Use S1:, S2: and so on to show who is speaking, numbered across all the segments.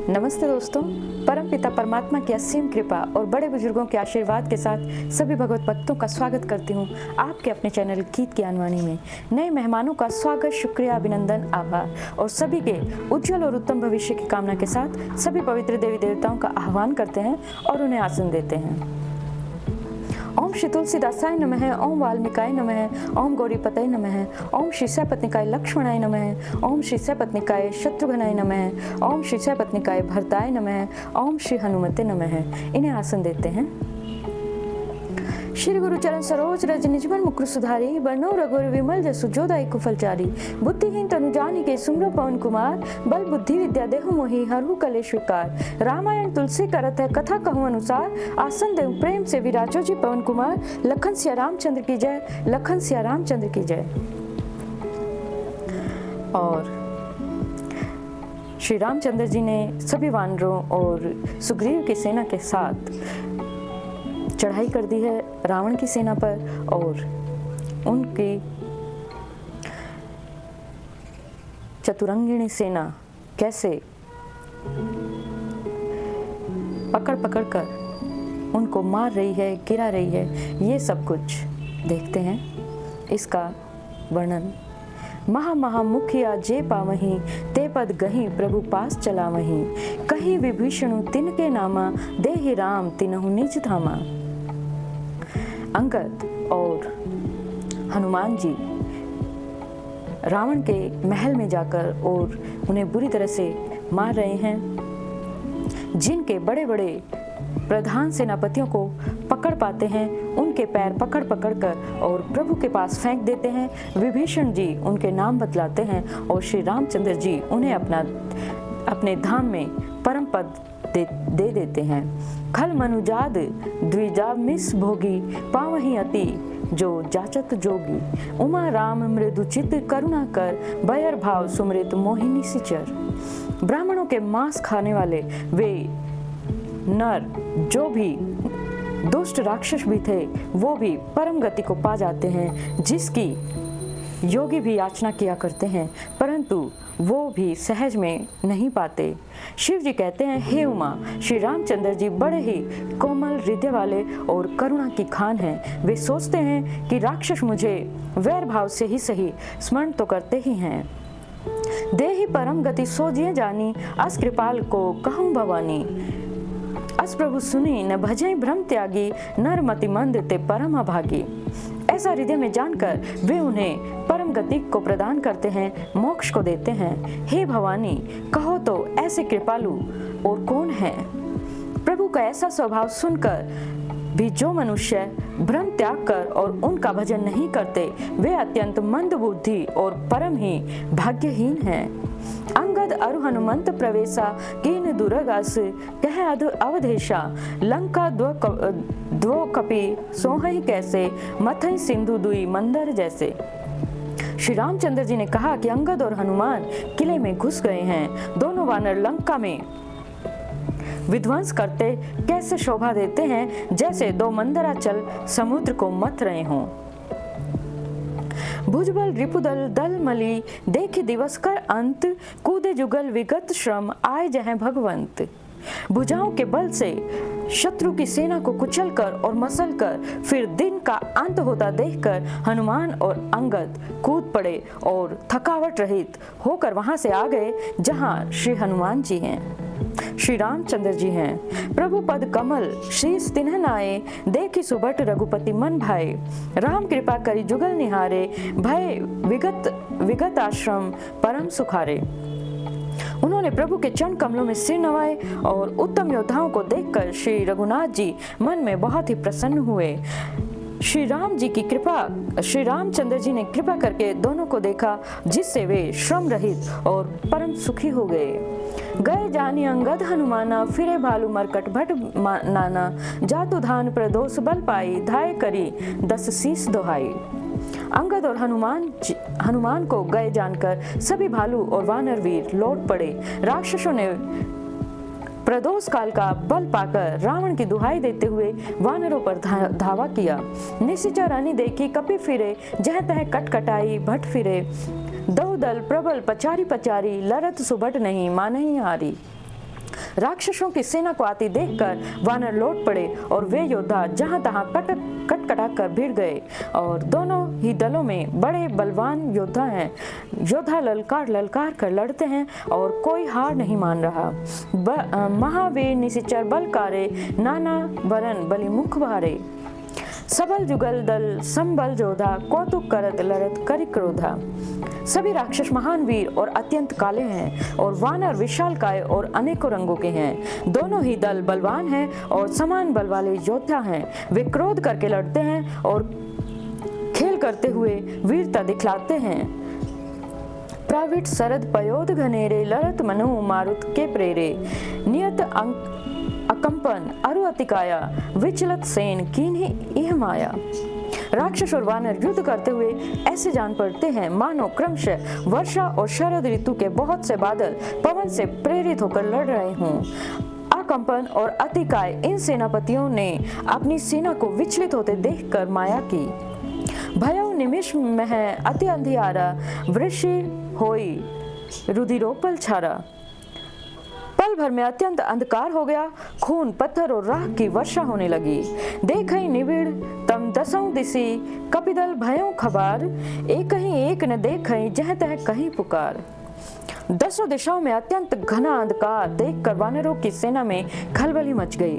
S1: नमस्ते दोस्तों, परमपिता परमात्मा की असीम कृपा और बड़े बुजुर्गों के आशीर्वाद के साथ सभी भगवत भक्तों का स्वागत करती हूँ आपके अपने चैनल गीत ज्ञानवाणी में। नए मेहमानों का स्वागत, शुक्रिया, अभिनंदन, आभार और सभी के उज्जवल और उत्तम भविष्य की कामना के साथ सभी पवित्र देवी देवताओं का आह्वान करते हैं और उन्हें आसन देते हैं। ओम श्री तुलसीदासाय नमः, ओम वाल्मीकाय नमः, ओम गौरीपतये नमः, ओम श्री सैपत्निकाय लक्ष्मणाय नमः, ओम श्री सैपत्निकाय शत्रुघ्नाय नमः, ओम श्री सैपत्निकाय भरताय नमः, ओम श्री हनुमते नमः। इन्हें आसन देते हैं। श्री गुरु चरण सरोज रज निजमन मुकुर सुधारी, बरनौ रघुवर विमल जसु जोदायि कुफलचारी। बुद्धिहीन तनु जानिके सुमिरौ पवन कुमार, बल बुद्धि विद्या देहु मोहि हरहु कलेश विकार। रामायण तुलसी करत है कथा कहूँ अनुसार, आसन देव प्रेम से विराजो जी पवन कुमार। लखन सिया रामचंद्र की जय, लखन सिया रामचंद्र की जय। और श्री रामचंद्र जी ने सभी वानरों और सुग्रीव की सेना के साथ चढ़ाई कर दी है रावण की सेना पर, और उनकी चतुरंगिणी सेना कैसे पकड़ पकड़ कर उनको मार रही है, गिरा रही है, ये सब कुछ देखते हैं। इसका वर्णन महामुखिया जे पावहीं, ते पद गहीं प्रभु पास चलावहीं। कहीं विभीषणु तिनके नामा, देहि राम तिनहु निज धामा। अंगद और हनुमान जी रावण के महल में जाकर और उन्हें बुरी तरह से मार रहे हैं। जिनके बड़े बड़े प्रधान सेनापतियों को पकड़ पाते हैं, उनके पैर पकड़ पकड़ कर और प्रभु के पास फेंक देते हैं। विभीषण जी उनके नाम बतलाते हैं और श्री रामचंद्र जी उन्हें अपने धाम में परम पद दे देते हैं। खल मनुजाद द्विजामिस भोगी, पावहीं अति जो जाचत जोगी। उमा राम मृदु चित करुणा कर, बयर भाव सुमृत मोहिनी सिचर। ब्राह्मणों के मांस खाने वाले वे नर जो भी दुष्ट राक्षस भी थे, वो भी परम गति को पा जाते हैं, जिसकी योगी भी याचना किया करते हैं, परंतु वो भी सहज में नहीं पाते। शिव जी कहते हैं, हे उमा, श्री रामचंद्र जी बड़े ही कोमल हृदय वाले और करुणा की खान हैं। वे सोचते हैं कि राक्षस मुझे वैर भाव से ही सही स्मरण तो करते ही हैं। देहि परम गति सोजिए जानी, अस कृपाल को कहूँ भवानी। अस प्रभु सुनी न भजई भ्रम त्यागी, नर मति मंद ते परम अभागी। ऐसा हृदय में जानकर वे उन्हें परम गति को प्रदान करते हैं, मोक्ष को देते हैं। हे भवानी, कहो तो ऐसे कृपालु और कौन है। प्रभु का ऐसा स्वभाव सुनकर भी जो मनुष्य भ्रम त्याग कर और उनका भजन नहीं करते, वे अत्यंत मंद बुद्धि और परम ही भाग्यहीन हैं। अंगद अरु हनुमंत प्रवेशा, कीन दुर्गस कह अवधेशा। लंका द्वो कपि सोहई कैसे, मथई सिंधु दुई मंदर जैसे। श्री रामचंद्र जी ने कहा कि अंगद और हनुमान किले में घुस गए हैं। दोनों वानर लंका में विध्वंस करते कैसे शोभा देते हैं, जैसे दो मंदराचल समुद्र को मथ रहे हों। भुजबल रिपुदल दल मली, देखि दिवस कर अंत। कूदे जुगल विगत श्रम, आए जहाँ भगवंत। भुजाओं के बल से शत्रु की सेना को कुचल कर और मसल कर फिर दिन का अंत होता देखकर हनुमान और अंगद कूद पड़े और थकावट रहित होकर वहां से आ गए जहां श्री हनुमान जी हैं, श्री रामचंद्र जी हैं। प्रभु पद कमल शीस तिन्ह नाये, देखी सुबट रघुपति मन भाए। राम कृपा करी जुगल निहारे, भय विगत आश्रम परम सुखारे। उन्होंने प्रभु के चरण कमलों में सिर नवाए और उत्तम योद्धाओं को देखकर श्री रघुनाथ जी मन में बहुत ही प्रसन्न हुए। श्री रामचंद्र जी ने कृपा करके दोनों को देखा, जिससे वे श्रम रहित और परम सुखी हो गए। गए जानी अंगद हनुमाना, फिरे भालू मरकट भट नाना। जातु धान प्रदोष बल पाई, धाय करी 10 शीस दोहाई। अंगद और हनुमान को गए जानकर सभी भालू और वानर वीर लौट पड़े। राक्षसों ने प्रदोष काल का बल पाकर रावण की दुहाई देते हुए वानरों पर धावा किया। निशिचर रानी देखी कपि फिरे, जह तह कटकटाई भट फिरे। दो दल प्रबल पचारी पचारी, लरत सुबट नहीं मानही हारी। राक्षसों की सेना को आती देखकर वानर लौट पड़े और वे योद्धा जहां तहां कटकटा कर भिड़ गए। और दोनों ही दलों में बड़े बलवान योद्धा हैं। योद्धा ललकार ललकार कर लड़ते हैं और कोई हार नहीं मान रहा। महावीर निशिचर बलकारे, नाना वरन बलिमुख भारे। सबल जुगल दल संबल जोधा, कौतुक करत लड़त करि क्रोधा। सभी राक्षस महान वीर और अत्यंत काले हैं और वानर विशालकाय और अनेकों रंगों के हैं। दोनों ही दल बलवान हैं और समान बल वाले योद्धा हैं। वे क्रोध करके लड़ते हैं और खेल करते हुए वीरता दिखलाते हैं। प्रविट सरद पयोध घनेरे, लड़त मनु मारुत के प्रेरे। नियत अकंपन अरु अतिकाया, विचलत सेन कीन्ही इह माया। राक्षस और वानर युद्ध करते हुए ऐसे जान पड़ते हैं मानो क्रमशः वर्षा और शरद ऋतु के बहुत से बादल पवन से प्रेरित होकर लड़ रहे हों। अकंपन और अतिकाय इन सेनापतियों ने अपनी सेना को विचलित होते देखकर माया की। भयउ निमिष मह अति अंधियारा, वृषि होई रुधिरोपल छारा। पल भर में अत्यंत अंधकार हो गया। खून, पत्थर और राख की वर्षा होने लगी। देखई निबिड़ तम दसों दिसी, कपिदल भयों खबार। एक न देखई जह तह कहीं पुकार। दसों दिशाओं में अत्यंत घना अंधकार देखकर वानरों की सेना में खलबली मच गई।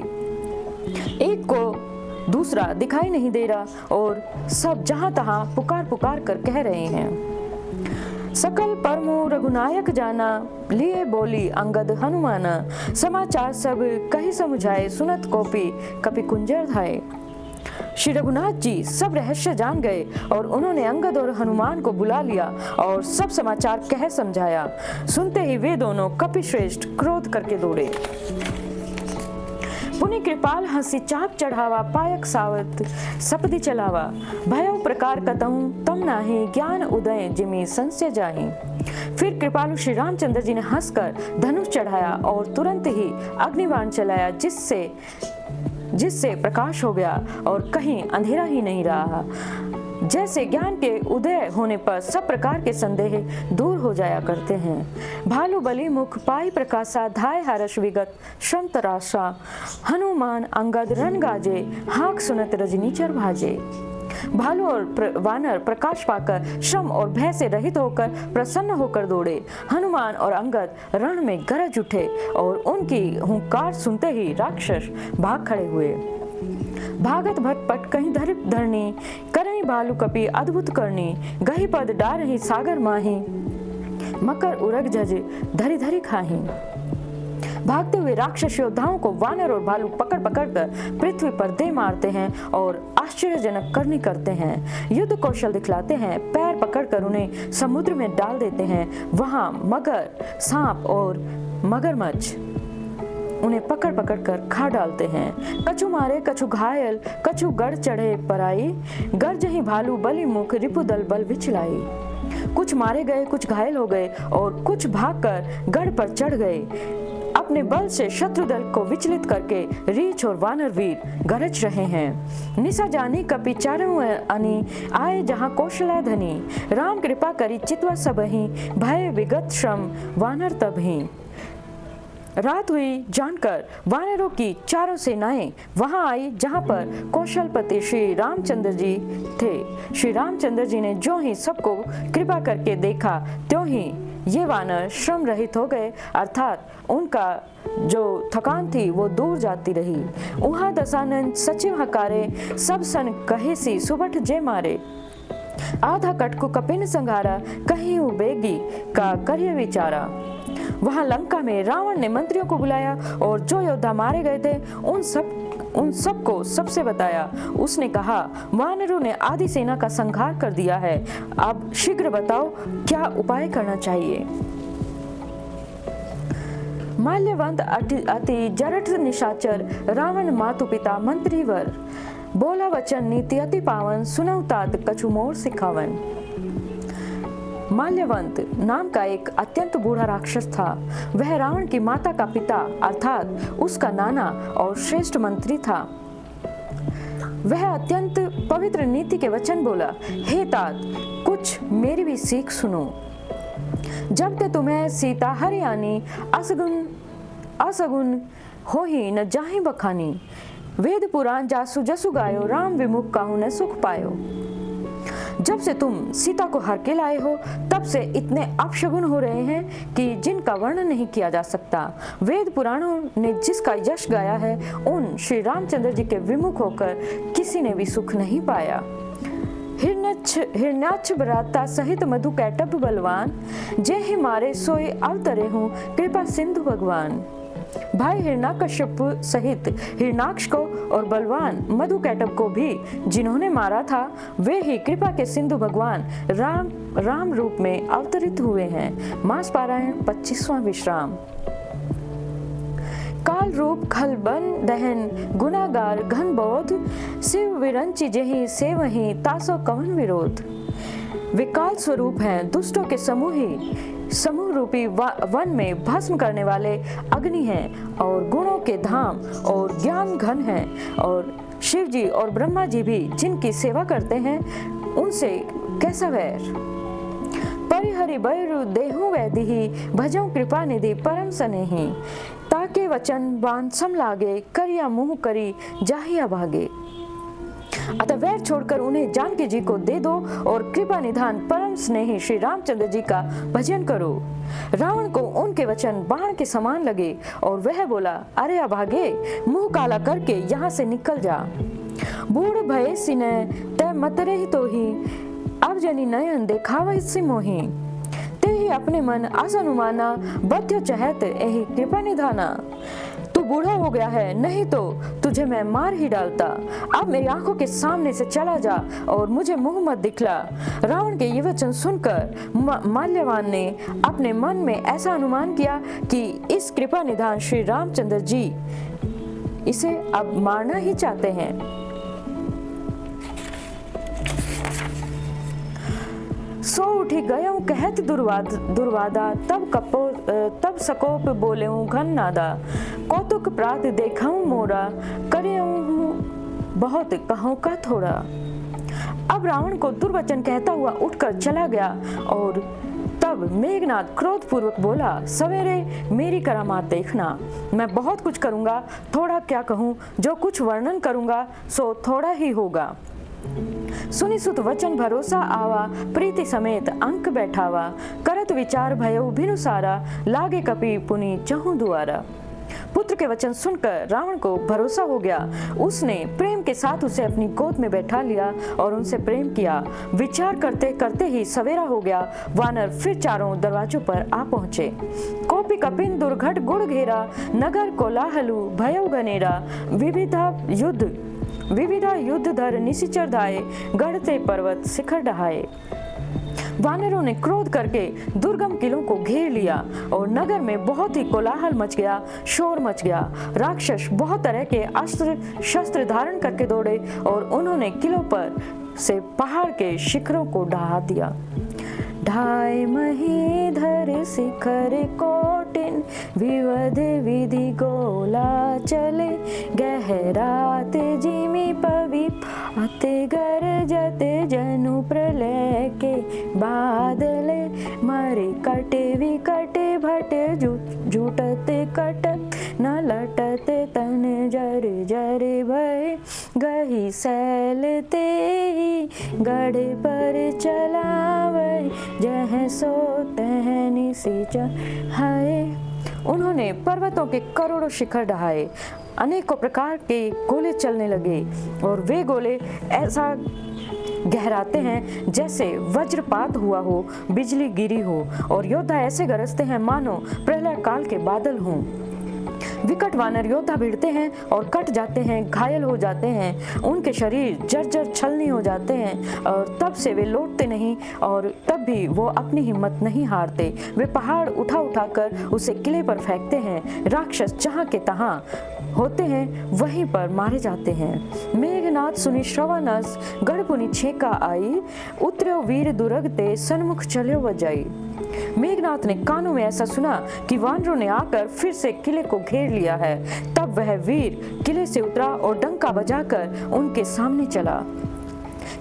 S1: एक को दूसरा दिखाई नहीं दे रहा और सब जहां तहां पुकार पुकार कर कह रहे हैं। सकल परमु रघुनायक जाना, लिए बोली अंगद हनुमाना। समाचार सब कही समुझाए, सुनत कोपी कपि कुंजर धाये। श्री रघुनाथ जी सब रहस्य जान गए और उन्होंने अंगद और हनुमान को बुला लिया और सब समाचार कह समझाया। सुनते ही वे दोनों कपिश्रेष्ठ क्रोध करके दौड़े। पुनि कृपाल हंसी चाप चढ़ावा, पायक सावत सपदि चलावा। भयो प्रकार कतहु तम नाही, ज्ञान उदय जिमि संशय जाहि। फिर कृपालु श्री रामचंद्र जी ने हंसकर धनुष चढ़ाया और तुरंत ही अग्निबाण चलाया, जिससे प्रकाश हो गया और कहीं अंधेरा ही नहीं रहा। जैसे ज्ञान के उदय होने पर सब प्रकार के संदेह दूर हो जाया करते हैं। भालू बलि मुख पाई प्रकाशा, धाय हर्ष विगत श्रम तराशा। हनुमान अंगद रण गाजे, हाक सुनत रजनीचर भाजे। भालू और वानर प्रकाश पाकर श्रम और भय से रहित होकर प्रसन्न होकर दौड़े। हनुमान और अंगद रण में गरज उठे और उनकी हुंकार सुनते ही राक्षस भाग खड़े हुए। भागत भटपट कहीं धरनी, करई भालू कपि अद्भुत करनी। गही पद डारही सागर माही, मकर उरग जज धरी धरी खाही। भागते हुए राक्षस योद्धाओं को वानर और भालू पकड़ कर पृथ्वी पर दे मारते हैं और आश्चर्यजनक करनी करते हैं। युद्ध कौशल दिखलाते हैं, पैर पकड़कर उन्हें समुद्र में डाल देते हैं। वहां मगर, सांप और मगरमच्छ उन्हें पकड़ कर खा डालते हैं। कछु मारे कछु घायल, कछु गढ़ चढ़े पराई। गर्जही भालू बलि मुख, रिपुदल बल विचलाई। कुछ मारे गए, कुछ घायल हो गए और कुछ भागकर गढ़ पर चढ़ गए। अपने बल से शत्रु दल को विचलित करके रीछ और वानर वीर गरज रहे हैं। निशा जानी कपि चारों अनी, आए जहां कौशला धनी। राम कृपा करी चितवा सबहि, भय विगत श्रम वानर तबहि। रात हुई जानकर वानरों की चारों सेनाएं वहां आई जहां पर कौशलपति श्री रामचंद्र जी थे। श्री रामचंद्र जी ने जो ही सबको कृपा करके देखा त्यों ही ये वानर श्रम रहित हो गए, अर्थात उनका जो थकान थी वो दूर जाती रही। उहा दसानंद सचिव हकारे, सब सन कहे सी सुबठ जे मारे। आधा कटकु कपिन संघारा, कहीं बेगी का करिय विचारा। वहां लंका में रावण ने मंत्रियों को बुलाया और जो योद्धा मारे गए थे उन सबको सबसे बताया। उसने कहा, वानरों ने आधी सेना का संहार कर दिया है, अब शीघ्र बताओ क्या उपाय करना चाहिए। माल्यवंत अति जरठ निशाचर, रावण मातु पिता मंत्रीवर। बोला वचन नीति अति पावन, सुनऊ तात कछु मोर सिखावन। माल्यवंत नाम का एक अत्यंत बूढ़ा राक्षस था। वह रावण की माता का पिता अर्थात उसका नाना और श्रेष्ठ मंत्री था। वह अत्यंत पवित्र नीति के वचन बोला, हे तात, कुछ मेरी भी सीख सुनो। जब ते तुम्हें सीता हरियाणी, असगुन हो ही न जाहि बखानी, वेद पुराण जासु जसु गायो, राम विमुख काहू न सुख पायो। जब से तुम सीता को हर के लाए हो तब से इतने अपशगुन हो रहे हैं कि जिनका वर्णन नहीं किया जा सकता। वेद पुराणों ने जिसका यश गाया है उन श्री रामचंद्र जी के विमुख होकर किसी ने भी सुख नहीं पाया। हिरण्याक्ष भ्राता सहित मधु कैटभ बलवान, जे ही मारे सोए अवतरे हूँ कृपा सिंधु भगवान। भाई हिरण्यकश्यप सहित हिरण्याक्ष को और बलवान मधु कैटभ को भी जिन्होंने मारा था, वे ही कृपा के सिंधु भगवान राम रूप में अवतरित हुए हैं। मास पारायण 25वां विश्राम। काल रूप खलबन दहन गुनागार घन बोध, शिव विरंचि जेहि सेवहि तासो कवन विरोध। विकाल स्वरूप हैं, दुष्टों के समूह रूपी वन में भस्म करने वाले अग्नि हैं, और गुणों के धाम और ज्ञान घन हैं, और शिव जी और ब्रह्मा जी भी जिनकी सेवा करते हैं उनसे कैसा वैर। परिहरि बैरु देहु वैदिहि, भजऊं कृपा निधि परम सनेहि। ताके वचन बान सम लागे, करिया मुँह करी जाहि अभागे। अतः वैर छोड़कर उन्हें जानकी जी को दे दो और कृपा निधान परम स्नेही श्री रामचंद्र जी का भजन करो। रावण को उनके वचन बाण के समान लगे और वह बोला, अरे अभागे, मुंह काला करके यहाँ से निकल जा। बूढ़ भय सिने तय मत रही तो ही, अब जनी नयन देखाव सी मोही। ते ही अपने मन असनुमाना, बध्य चहत यही कृपा निधाना। तू बूढ़ा हो गया है, नहीं तो तुझे मैं मार ही डालता। अब मेरी आंखों के सामने से चला जा और मुझे मुंह मत दिखला। रावण के ये वचन सुनकर माल्यवान ने अपने मन में ऐसा अनुमान किया कि इस कृपा निधान श्री रामचंद्र जी इसे अब मारना ही चाहते हैं। सो उठी गयऊं कहत दुर्वादा, तब सकोप बोलेऊं घन नादा। कौतुक प्रात देखऊं मोरा, करेऊं बहुत कहूं का थोड़ा। अब रावण को दुर्वचन कहता हुआ उठकर चला गया और तब मेघनाद क्रोध पूर्वक बोला, सवेरे मेरी करामात देखना। मैं बहुत कुछ करूंगा, थोड़ा क्या कहूं, जो कुछ वर्णन करूंगा सो थोड़ा ही होगा। सुनि सुत वचन भरोसा आवा, प्रीति समेत अंक बैठावा। करत विचार भयो भिनु सारा, लागे कपि पुनि चहु दुआरा। पुत्र के वचन सुनकर रावण को भरोसा हो गया। उसने प्रेम के साथ उसे अपनी गोद में बैठा लिया और उनसे प्रेम किया। विचार करते करते ही सवेरा हो गया। वानर फिर चारों दरवाजों पर आ पहुंचे। कोपि कपिन दुर्घट गुड़ घेरा, नगर कोलाहलु भयो गनेरा। विविधा युद्ध धर निशिचर धाये, गढ़ते पर्वत शिखर डहाए। वानरों ने क्रोध करके दुर्गम किलों को घेर लिया और नगर में बहुत ही कोलाहल मच गया, शोर मच गया। राक्षस बहुत तरह के अस्त्र शस्त्र धारण करके दौड़े और उन्होंने किलों पर से पहाड़ के शिखरों को ढहा दिया। ढाई महीधर शिखर कोटिन, विवध विधि गोला चले। गहरात जिमि पविप अते गरजते जनु प्रलय के बादले। मरे कटे विकटे भटे झूठते कटक न लटते तन जर जर भय। गही सैलते गढ़े पर चलावै, जह सो तह निशिचर है। उन्होंने पर्वतों के करोड़ों शिखर ढहाए। अनेकों प्रकार के गोले चलने लगे और वे गोले ऐसा गहराते हैं जैसे वज्रपात हुआ हो, बिजली गिरी हो, और योद्धा ऐसे गरजते हैं मानो प्रलय काल के बादल हों। विकट वानर योद्धा भिड़ते हैं और कट जाते हैं, घायल हो जाते हैं। उनके शरीर जर्जर छलनी हो जाते हैं और तब से वे लौटते नहीं, और तब भी वो अपनी हिम्मत नहीं हारते। वे पहाड़ उठा उठाकर उसे किले पर फेंकते हैं। राक्षस जहाँ के तहाँ होते हैं वहीं पर मारे जाते हैं। मेघनाथ सुनि श्रवणस, गढ़पुनि छेका आई। उतर्यो वीर दुरगते, सन्मुख चल्यो बजाई। मेघनाथ ने कानों में ऐसा सुना कि वानरों ने आकर फिर से किले को घेर लिया है। तब वह वीर किले से उतरा और डंका बजाकर उनके सामने चला।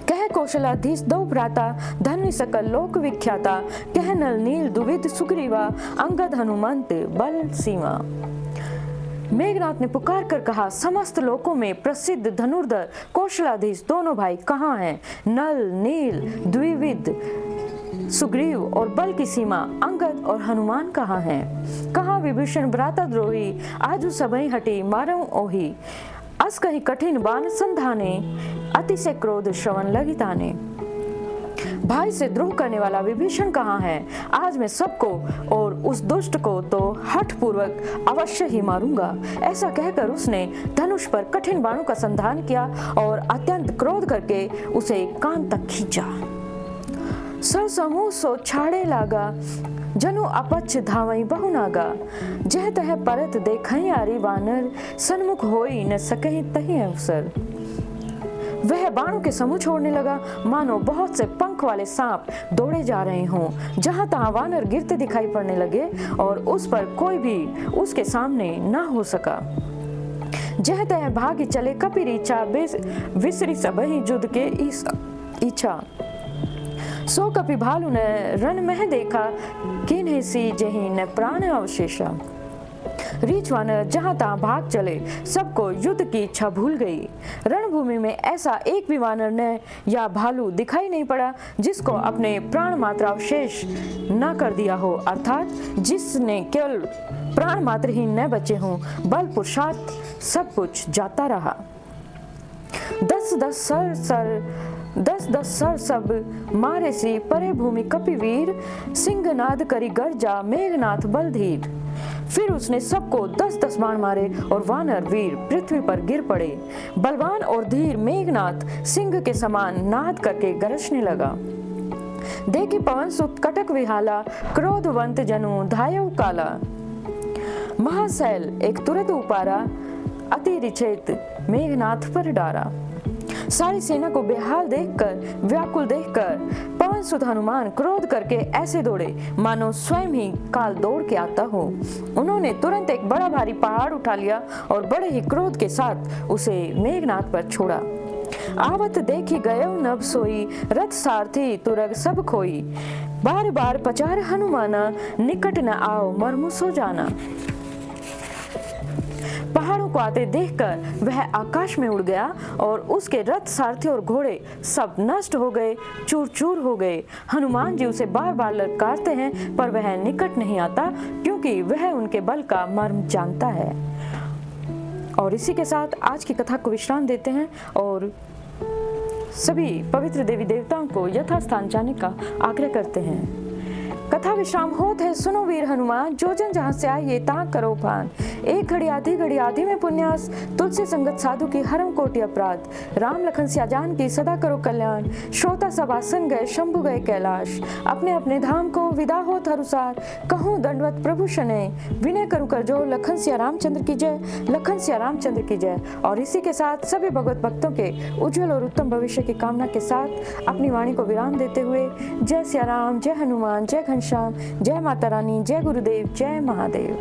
S1: कह कौशलाधीश दो भ्राता, धन्य सकल लोक विख्याता। कह नल नील दुविध सुग्रीवा, अंगद हनुमंत बल सीमा। मेघनाथ ने पुकार कर कहा, समस्त लोकों में प्रसिद्ध धनुर्धर कौशलाधीश दोनों भाई कहाँ हैं? नल, नील, द्विविद, सुग्रीव और बल की सीमा अंगद और हनुमान कहाँ हैं? कहाँ विभीषण भ्राताद्रोही आजू सबई हटी मारऊ ओही, अस कहीं कठिन बाण संधाने, अति से क्रोध श्रवण लगी ताने। भाई से द्रोह करने वाला विभीषण कहाँ है? आज मैं सबको और उस दुष्ट को तो हठ पूर्वक अवश्य ही मारूंगा। ऐसा कहकर उसने धनुष पर कठिन बाणों का संधान किया और अत्यंत क्रोध करके उसे कान तक खींचा। सर समूह सो छाड़े लागा, जनु अपच धावई बहु नागा, जह तह परत देखई आरी वानर, सन्मुख होई न सकहि तहि अवसर। वह बाणों के समूह छोड़ने लगा, मानो बहुत से पंख वाले सांप दौड़े जा रहे हों। जहां तहां वानर गिरते दिखाई पड़ने लगे और उस पर कोई भी उसके सामने न हो सका। जह तह भागी चले कपिर इच्छा, विसरी सबहि जुद के इच्छा। सो कपि भालु ने रण मह देखा, किन्हि सी जहि न प्राण अवशेषा। रीछ वानर जहां तहां भाग चले, सबको युद्ध की इच्छा भूल गई। रणभूमि में ऐसा एक भी वानर ने या भालू दिखाई नहीं पड़ा जिसको अपने प्राण मात्र अवशेष न कर दिया हो, अर्थात जिसने केवल प्राण मात्र ही न बचे हों, बल पुरुषार्थ सब कुछ जाता रहा। दस दस सर सब मारे सी, परे भूमि कपिवीर, सिंहनाद करी गर्जा, मेघनाथ बलधीर। फिर उसने सबको 10-10 बाण मारे और वानर वीर पृथ्वी पर गिर पड़े। बलवान और धीर मेघनाथ सिंह के समान नाद करके गरजने लगा। देखी पवन सुत कटक विहाला, क्रोधवंत जनु धायउ काला। महाशैल एक तुरंत उपारा, अति रिचेत मेघनाथ पर डारा। सारी सेना को बेहाल देखकर, व्याकुल देखकर पवन सुत हनुमान क्रोध करके ऐसे दौड़े मानो स्वयं ही काल दौड़ के आता हो। उन्होंने तुरंत एक बड़ा भारी पहाड़ उठा लिया और बड़े ही क्रोध के साथ उसे मेघनाथ पर छोड़ा। आवत देखी गयो नभ सोई, रथ सारथी तुरग सब खोई। बार बार पचार हनुमाना, निकट न आओ मरमु सो जाना। पहाड़ों को आते देखकर वह आकाश में उड़ गया और उसके रथ, सारथी और घोड़े सब नष्ट हो गए, चूर चूर हो गए। हनुमान जी उसे बार बार ललकारते हैं पर वह निकट नहीं आता, क्योंकि वह उनके बल का मर्म जानता है। और इसी के साथ आज की कथा को विश्राम देते हैं और सभी पवित्र देवी देवताओं को यथास्थान जाने का आग्रह करते हैं। कथा विश्राम होत है, सुनो वीर हनुमान, जो जन जहाँ से आइए तहाँ करो भान। एक घड़ी आधी में पुण्यास, तुलसी संगत साधु की हरम कोटि अपराध। राम लखन सिया जान की सदा करो कल्याण, श्रोता सब आसन गए शंभु गए कैलाश। अपने अपने धाम को विदा होत हरुसार, कहूँ दंडवत प्रभु शनै, विनय करूँ कर जो, लखन सिया रामचंद्र की जय, लखन सिया रामचंद्र की जय। और इसी के साथ सभी भगवत भक्तों के उज्जवल और उत्तम भविष्य की कामना के साथ अपनी वाणी को विराम देते हुए जय सिया राम, जय हनुमान, जय घनश्याम, जय माता रानी, जय गुरुदेव, जय महादेव।